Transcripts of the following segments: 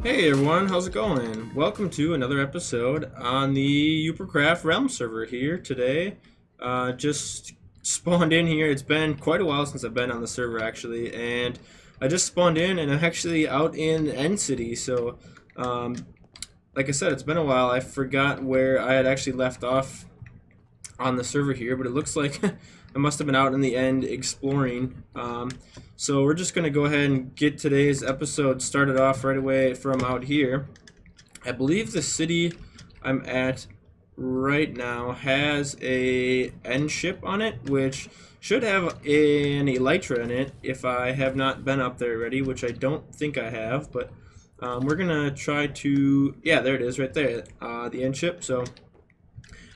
Hey everyone, how's it going? Welcome to another episode on the Ubercraft Realm server here today. Just spawned in here. It's been quite a while since I've been on the server actually, and I just spawned in and I'm actually out in End City. So, like I said, it's been a while. I forgot where I had actually left off on the server here, but it looks like I must have been out in the end exploring. So we're just going to go ahead and get today's episode started off right away from out here. I believe the city I'm at right now has a end ship on it, which should have an elytra in it if I have not been up there already, which I don't think I have, but we're going to try to, yeah, there it is right there, the end ship. So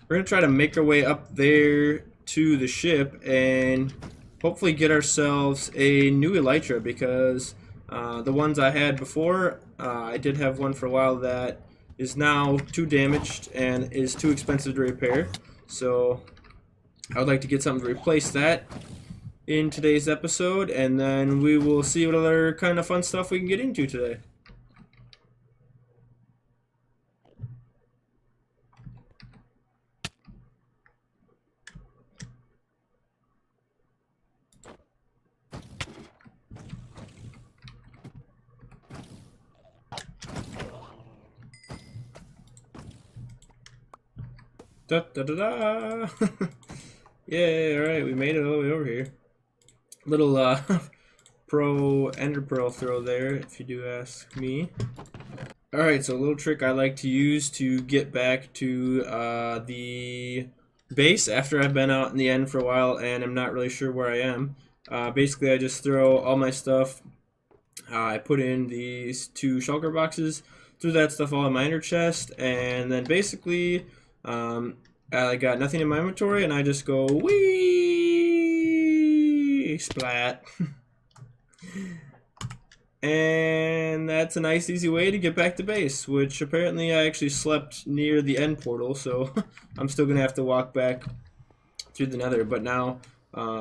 we're going to try to make our way up there to the ship and hopefully get ourselves a new elytra, because the ones I had before, I did have one for a while that is now too damaged and is too expensive to repair. So I would like to get something to replace that in today's episode, and then we will see what other kind of fun stuff we can get into today. Da da da da! Yay! Alright, we made it all the way over here. Little pro ender pearl throw there, if you do ask me. Alright, so a little trick I like to use to get back to the base after I've been out in the end for a while and I'm not really sure where I am. Basically, I just throw all my stuff. I put in these two shulker boxes, threw that stuff all in my ender chest, and then basically I got nothing in my inventory, and I just go wee splat. And that's a nice easy way to get back to base, which apparently I actually slept near the end portal, so I'm still gonna have to walk back through the nether. But now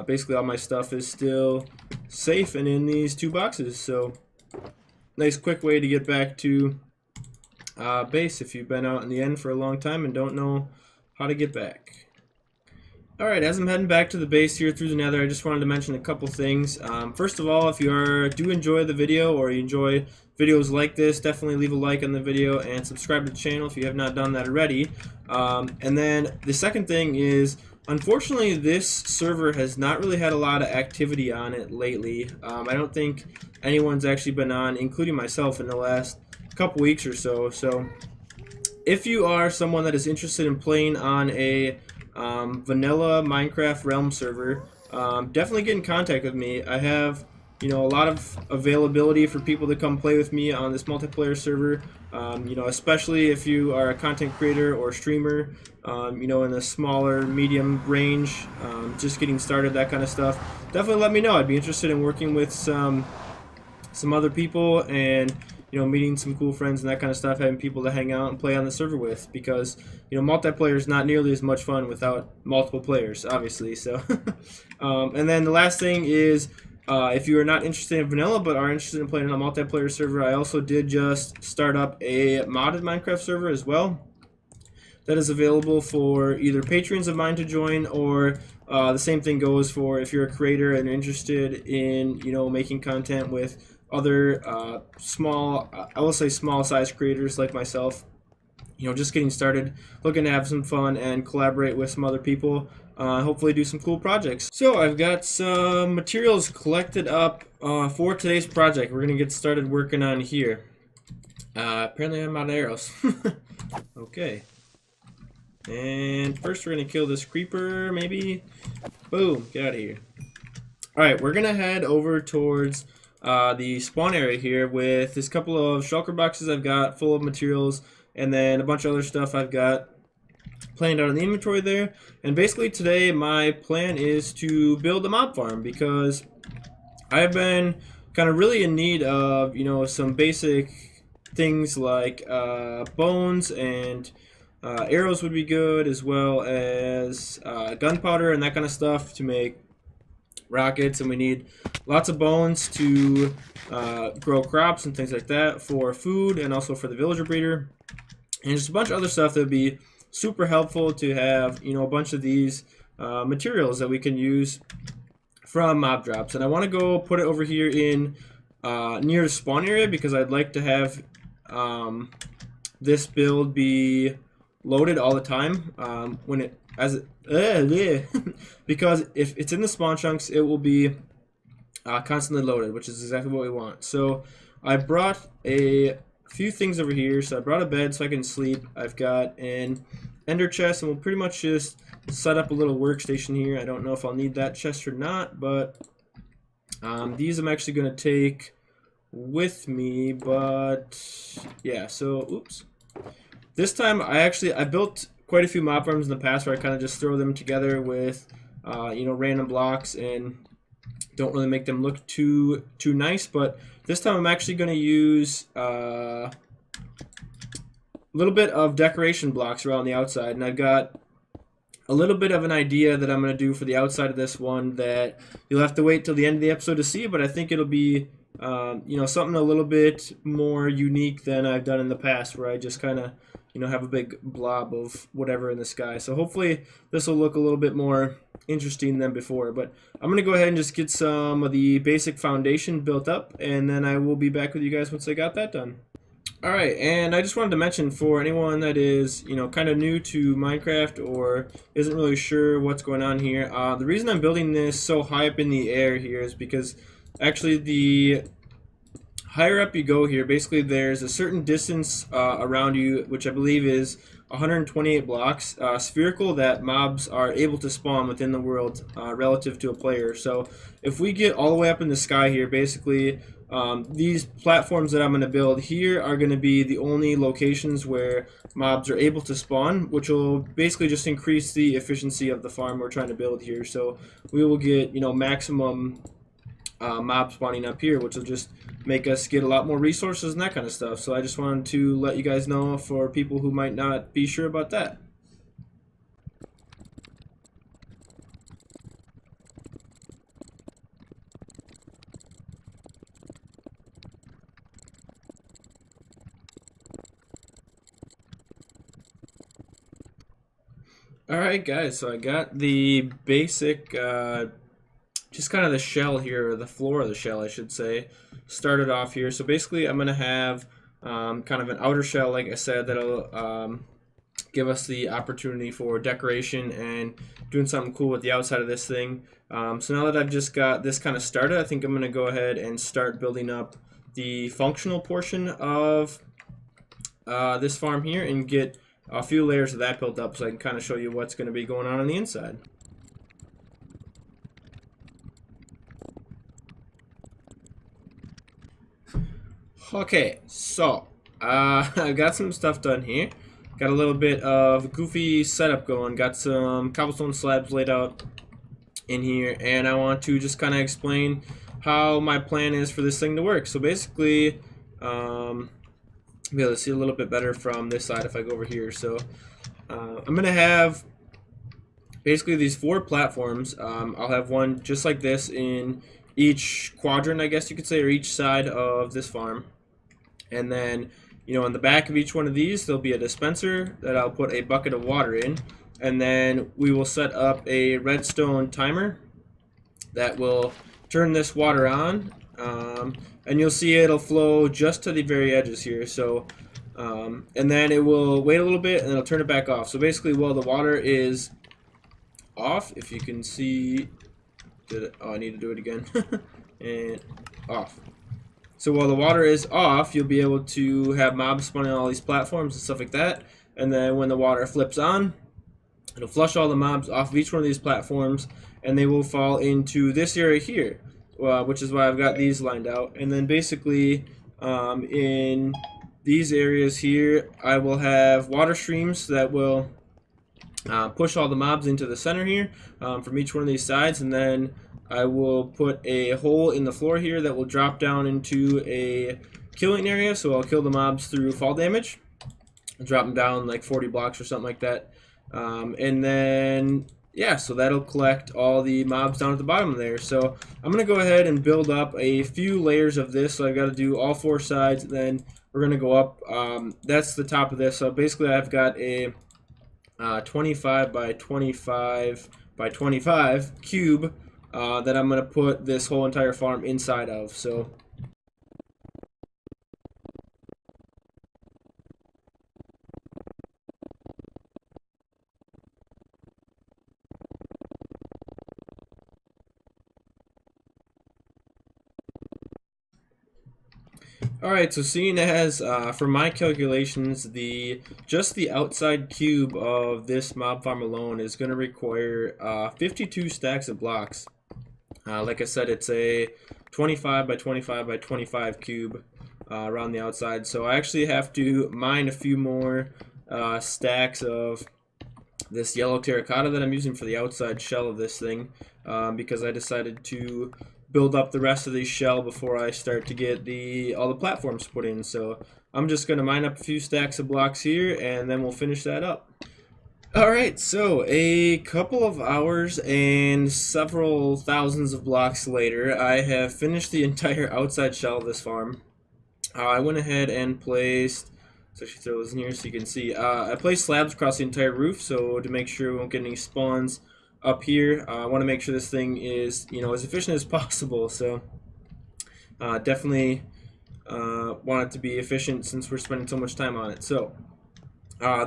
basically all my stuff is still safe and in these two boxes, so nice quick way to get back to base if you've been out in the end for a long time and don't know how to get back. Alright, as I'm heading back to the base here through the nether, I just wanted to mention a couple things. First of all, if you do enjoy the video or you enjoy videos like this, definitely leave a like on the video and subscribe to the channel if you have not done that already. And then the second thing is, unfortunately, this server has not really had a lot of activity on it lately. I don't think anyone's actually been on, including myself, in the last couple weeks or so. So if you are someone that is interested in playing on a vanilla Minecraft Realm server, definitely get in contact with me. I have, a lot of availability for people to come play with me on this multiplayer server. Especially if you are a content creator or streamer, in a smaller, medium range, just getting started, that kind of stuff. Definitely let me know. I'd be interested in working with some other people and meeting some cool friends and that kind of stuff, having people to hang out and play on the server with, because multiplayer is not nearly as much fun without multiple players, obviously. So and then the last thing is, if you are not interested in vanilla but are interested in playing on a multiplayer server, I also did just start up a modded Minecraft server as well that is available for either patrons of mine to join, or the same thing goes for if you're a creator and interested in making content with other small, I will say small size creators like myself, just getting started, looking to have some fun and collaborate with some other people, hopefully do some cool projects. So I've got some materials collected up for today's project. We're gonna get started working on here. Apparently I'm out of arrows. Okay, and first we're gonna kill this creeper, maybe. Boom, get out of here. Alright, we're gonna head over towards the spawn area here with this couple of shulker boxes I've got full of materials, and then a bunch of other stuff I've got planned out in the inventory there. And basically today my plan is to build a mob farm, because I've been kind of really in need of some basic things like bones and arrows would be good, as well as gunpowder and that kind of stuff to make rockets, and we need lots of bones to grow crops and things like that for food, and also for the villager breeder, and just a bunch of other stuff that would be super helpful to have, you know, a bunch of these materials that we can use from mob drops. And I want to go put it over here in near the spawn area, because I'd like to have this build be loaded all the time when it because if it's in the spawn chunks, it will be constantly loaded, which is exactly what we want. So I brought a few things over here. So I brought a bed so I can sleep. I've got an ender chest, and we'll pretty much just set up a little workstation here. I don't know if I'll need that chest or not, but these I'm actually going to take with me. But yeah, so oops. This time I built quite a few mob farms in the past where I kind of just throw them together with you know, random blocks and don't really make them look too nice. But this time I'm actually going to use a little bit of decoration blocks around the outside, and I've got a little bit of an idea that I'm going to do for the outside of this one that you'll have to wait till the end of the episode to see, but I think it'll be you know, something a little bit more unique than I've done in the past, where I just kind of, you know, have a big blob of whatever in the sky. So hopefully this will look a little bit more interesting than before. But I'm going to go ahead and just get some of the basic foundation built up, and then I will be back with you guys once I got that done. Alright, and I just wanted to mention, for anyone that is, you know, kind of new to Minecraft or isn't really sure what's going on here, the reason I'm building this so high up in the air here is because actually the higher up you go here, basically there's a certain distance around you, which I believe is 128 blocks spherical, that mobs are able to spawn within the world relative to a player. So if we get all the way up in the sky here, basically these platforms that I'm going to build here are going to be the only locations where mobs are able to spawn, which will basically just increase the efficiency of the farm we're trying to build here. So we will get, you know, maximum mob spawning up here, which will just make us get a lot more resources and that kind of stuff. So I just wanted to let you guys know, for people who might not be sure about that. Alright guys, so I got the basic just kind of the shell here, or the floor of the shell I should say, started off here. So basically I'm going to have kind of an outer shell, like I said, that'll give us the opportunity for decoration and doing something cool with the outside of this thing. So now that I've just got this kind of started, I think I'm going to go ahead and start building up the functional portion of this farm here and get a few layers of that built up, so I can kind of show you what's going to be going on the inside. Okay, so I've got some stuff done here. Got a little bit of goofy setup going. Got some cobblestone slabs laid out in here, and I want to just kind of explain how my plan is for this thing to work. So basically, be able to see a little bit better from this side if I go over here. So I'm gonna have basically these 4 platforms. I'll have one just like this in each quadrant, I guess you could say, or each side of this farm. And then, you know, on the back of each one of these, there'll be a dispenser that I'll put a bucket of water in. And then we will set up a redstone timer that will turn this water on. And you'll see it'll flow just to the very edges here. So, and then it will wait a little bit and it'll turn it back off. So basically, while the water is off, if you can see, oh, I need to do it again. And off. So while the water is off, you'll be able to have mobs spawning on all these platforms and stuff like that. And then when the water flips on, it'll flush all the mobs off of each one of these platforms, and they will fall into this area here, which is why I've got these lined out. And then basically, in these areas here, I will have water streams that will push all the mobs into the center here from each one of these sides, and then I will put a hole in the floor here that will drop down into a killing area, so I'll kill the mobs through fall damage. I'll drop them down like 40 blocks or something like that. And then yeah, so that'll collect all the mobs down at the bottom there. So I'm going to go ahead and build up a few layers of this. So I've got to do all four sides, and then we're going to go up. That's the top of this. So basically I've got a 25 by 25 by 25 cube that I'm going to put this whole entire farm inside of. So alright, so seeing as for my calculations, just the outside cube of this mob farm alone is going to require 52 stacks of blocks. Like I said, it's a 25 by 25 by 25 cube around the outside, so I actually have to mine a few more stacks of this yellow terracotta that I'm using for the outside shell of this thing, because I decided to build up the rest of the shell before I start to get all the platforms put in. So I'm just going to mine up a few stacks of blocks here, and then we'll finish that up. Alright, so a couple of hours and several thousands of blocks later, I have finished the entire outside shell of this farm. I went ahead and placed, so I should throw those in here so you can see, I placed slabs across the entire roof, so to make sure we won't get any spawns up here. I want to make sure this thing is, as efficient as possible, so definitely want it to be efficient since we're spending so much time on it. So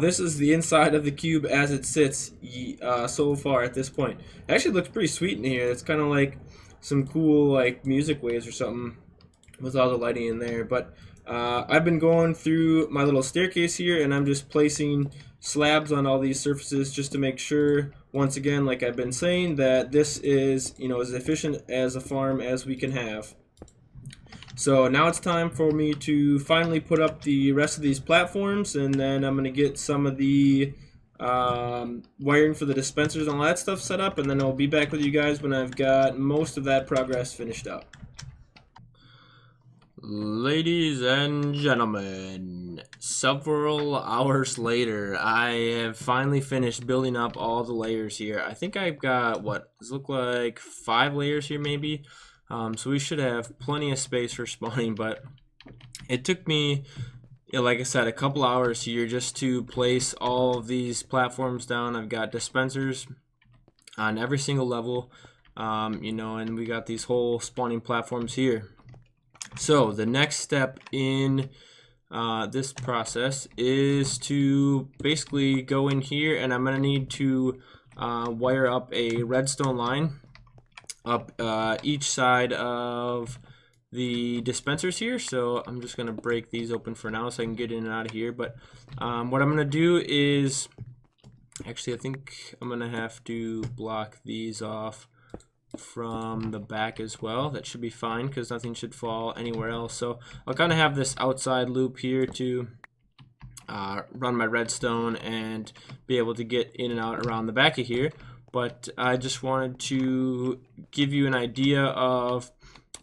this is the inside of the cube as it sits so far at this point. It actually looks pretty sweet in here. It's kind of like some cool like music waves or something with all the lighting in there. But I've been going through my little staircase here, and I'm just placing slabs on all these surfaces just to make sure, once again, like I've been saying, that this is as efficient as a farm as we can have. So now it's time for me to finally put up the rest of these platforms, and then I'm going to get some of the wiring for the dispensers and all that stuff set up, and then I'll be back with you guys when I've got most of that progress finished up. Ladies and gentlemen, several hours later, I have finally finished building up all the layers here. I think I've got, what does it look like, 5 layers here maybe? So we should have plenty of space for spawning, but it took me, like I said, a couple hours here just to place all of these platforms down. I've got dispensers on every single level, and we got these whole spawning platforms here. So the next step in this process is to basically go in here, and I'm going to need to wire up a redstone line up each side of the dispensers here. So I'm just going to break these open for now so I can get in and out of here. But what I'm going to do is, actually I think I'm going to have to block these off from the back as well. That should be fine because nothing should fall anywhere else. So I'll kind of have this outside loop here to run my redstone and be able to get in and out around the back of here. But I just wanted to give you an idea of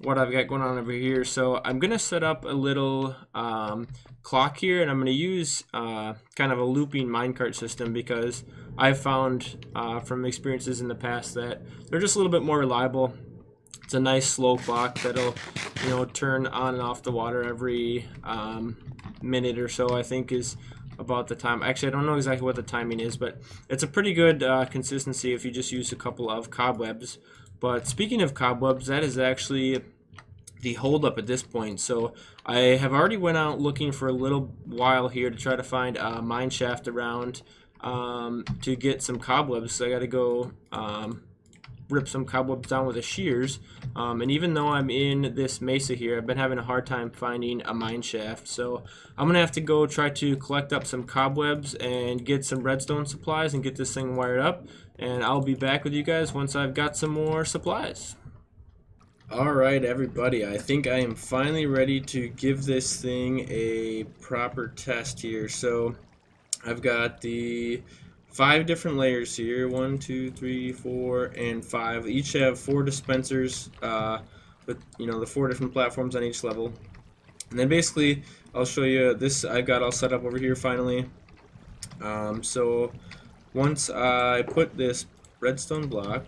what I've got going on over here. So I'm going to set up a little clock here, and I'm going to use kind of a looping minecart system because I've found from experiences in the past that they're just a little bit more reliable. It's a nice slow clock that'll turn on and off the water every minute or so, I think is about the time. Actually, I don't know exactly what the timing is, but it's a pretty good consistency if you just use a couple of cobwebs. But speaking of cobwebs, that is actually the holdup at this point. So I have already went out looking for a little while here to try to find a mine shaft around to get some cobwebs. So I got to go rip some cobwebs down with the shears, and even though I'm in this mesa here, I've been having a hard time finding a mine shaft. So I'm gonna have to go try to collect up some cobwebs and get some redstone supplies and get this thing wired up, and I'll be back with you guys once I've got some more supplies. Alright everybody, I think I am finally ready to give this thing a proper test here. So I've got the 5 different layers here, 1, 2, 3, 4, and 5. Each have 4 dispensers with the 4 different platforms on each level. And then basically I'll show you this I've got all set up over here finally. So once I put this redstone block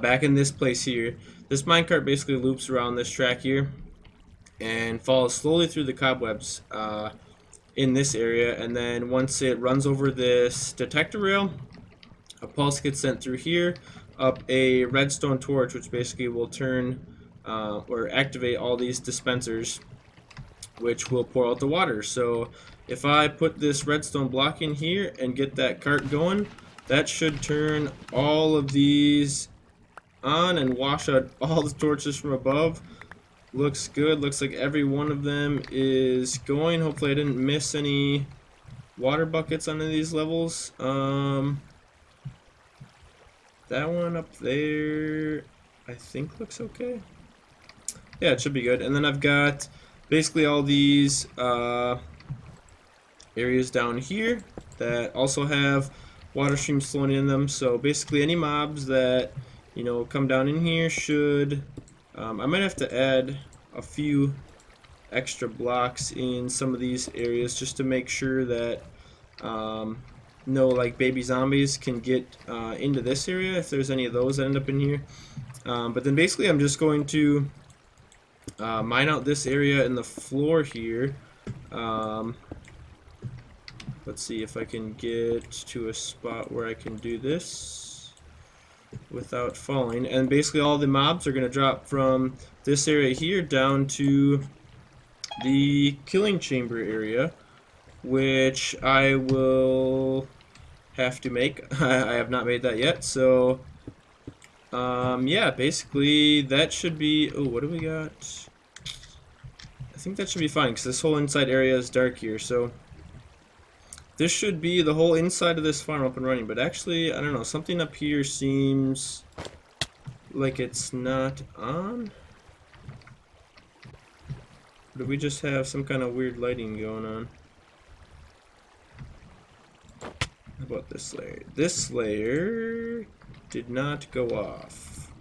back in this place here. This minecart basically loops around this track here and follows slowly through the cobwebs in this area, and then once it runs over this detector rail, a pulse gets sent through here up a redstone torch, which basically will turn or activate all these dispensers, which will pour out the water. So if I put this redstone block in here and get that cart going, that should turn all of these on and wash out all the torches from above. Looks good. Looks like every one of them is going. Hopefully I didn't miss any water buckets on any of these levels. That one up there I think looks okay. Yeah, it should be good. And then I've got basically all these areas down here that also have water streams flowing in them. So basically any mobs that, you know, come down in here should I might have to add a few extra blocks in some of these areas just to make sure that no like baby zombies can get into this area if there's any of those that end up in here. But then basically I'm just going to mine out this area in the floor here. Let's see if I can get to a spot where I can do this without falling. And basically all the mobs are going to drop from this area here down to the killing chamber area, which I will have to make. I have not made that yet, so yeah, basically that should be, oh, what do we got? I think that should be fine because this whole inside area is dark here, so this should be the whole inside of this farm up and running. But actually, I don't know, something up here seems like it's not on. Or do we just have some kind of weird lighting going on? How about this layer? This layer did not go off.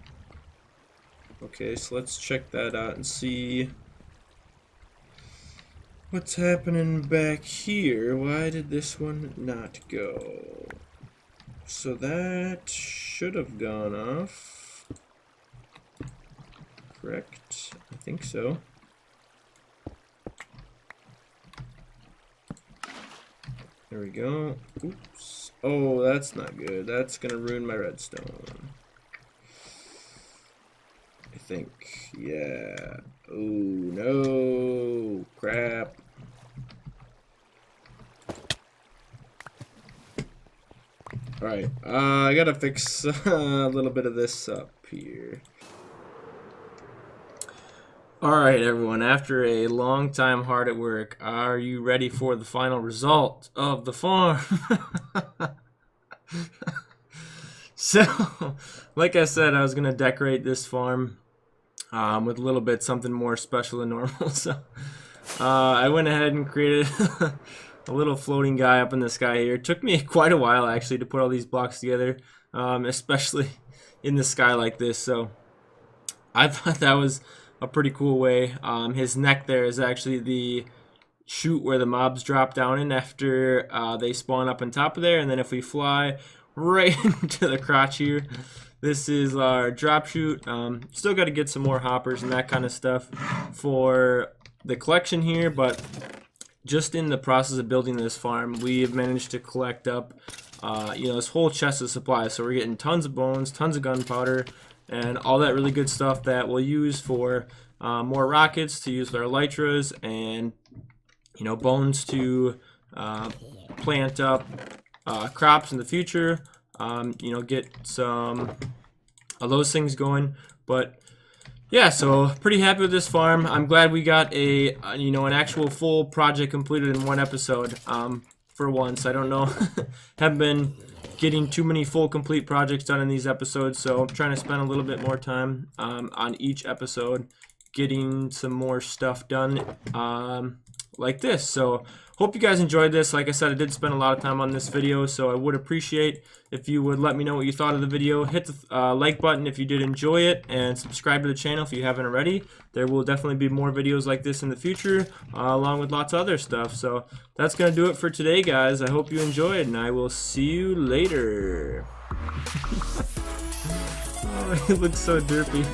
Okay, so let's check that out and see what's happening back here. Why did this one not go? So that should have gone off. Correct? I think so. There we go. Oops. Oh, that's not good. That's gonna ruin my redstone. I think. Yeah. Oh, no. Crap. Alright, I gotta fix a little bit of this up here. Alright everyone, after a long time hard at work, are you ready for the final result of the farm? So, like I said, I was gonna decorate this farm with a little bit something more special than normal. So, I went ahead and created a little floating guy up in the sky here. It took me quite a while actually to put all these blocks together, especially in the sky like this. So I thought that was a pretty cool way. His neck there is actually the chute where the mobs drop down in after they spawn up on top of there. And then if we fly right into the crotch here, this is our drop chute. Still got to get some more hoppers and that kind of stuff for the collection here, but just in the process of building this farm, we have managed to collect up, you know, this whole chest of supplies. So we're getting tons of bones, tons of gunpowder, and all that really good stuff that we'll use for more rockets to use with our elytras, and you know, bones to plant up crops in the future. You know, get some of those things going, but. Yeah, so pretty happy with this farm. I'm glad we got a you know, an actual full project completed in one episode for once. I don't know, haven't been getting too many full complete projects done in these episodes, so I'm trying to spend a little bit more time on each episode getting some more stuff done. like this. So hope you guys enjoyed this. Like I said, I did spend a lot of time on this video, so I would appreciate if you would let me know what you thought of the video. Hit the like button if you did enjoy it, and subscribe to the channel if you haven't already. There will definitely be more videos like this in the future, along with lots of other stuff. So that's going to do it for today, guys. I hope you enjoyed, and I will see you later. Oh, it looks so derpy.